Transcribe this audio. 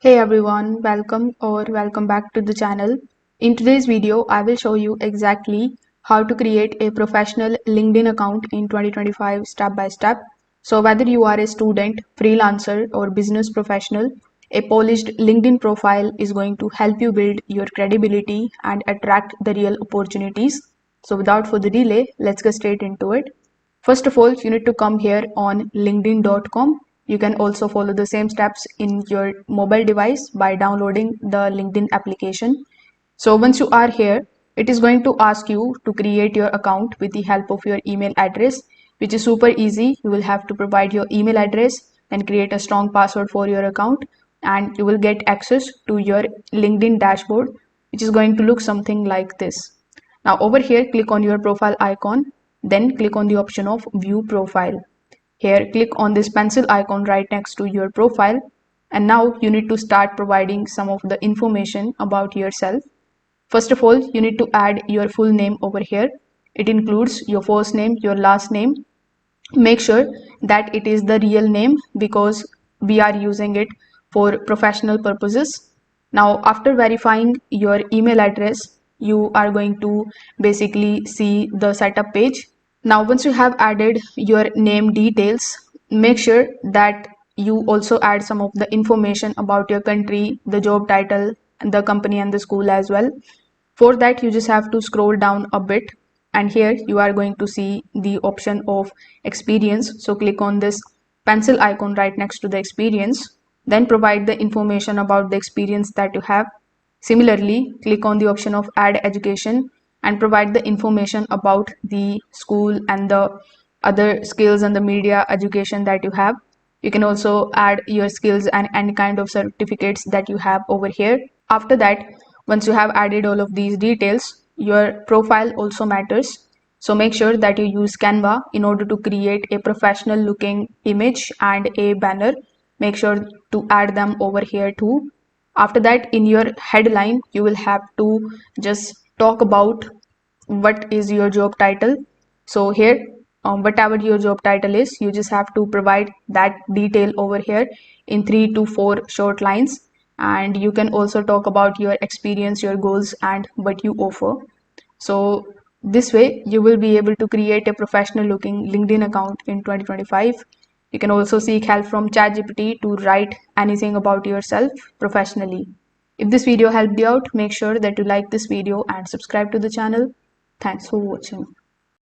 Hey everyone, welcome back to the channel. In today's video, I will show you exactly how to create a professional LinkedIn account in 2025 step by step. So whether you are a student, freelancer or business professional, a polished LinkedIn profile is going to help you build your credibility and attract the real opportunities. So without further delay, let's get straight into it. First of all, you need to come here on linkedin.com. You can also follow the same steps in your mobile device by downloading the LinkedIn application. So once you are here, it is going to ask you to create your account with the help of your email address, which is super easy. You will have to provide your email address and create a strong password for your account, and you will get access to your LinkedIn dashboard, which is going to look something like this. Now over here, click on your profile icon, then click on the option of view profile. Here, click on this pencil icon right next to your profile, and now you need to start providing some of the information about yourself. First of all, you need to add your full name over here. It includes your first name, your last name. Make sure that it is the real name because we are using it for professional purposes. Now, after verifying your email address, you are going to basically see the setup page. Now, once you have added your name details, make sure that you also add some of the information about your country, the job title, the company and the school as well. For that, you just have to scroll down a bit, and here you are going to see the option of experience. So click on this pencil icon right next to the experience, then provide the information about the experience that you have. Similarly, click on the option of add education and provide the information about the school and the other skills and the media education that you have. You can also add your skills and any kind of certificates that you have over here. After that, once you have added all of these details, your profile also matters. So make sure that you use Canva in order to create a professional looking image and a banner. Make sure to add them over here too. After that, in your headline, you will have to just talk about what is your job title. So here, whatever your job title is, you just have to provide that detail over here in 3 to 4 short lines. And you can also talk about your experience, your goals, and what you offer. So this way you will be able to create a professional looking LinkedIn account in 2025. You can also seek help from ChatGPT to write anything about yourself professionally. If this video helped you out, make sure that you like this video and subscribe to the channel. Thanks for watching.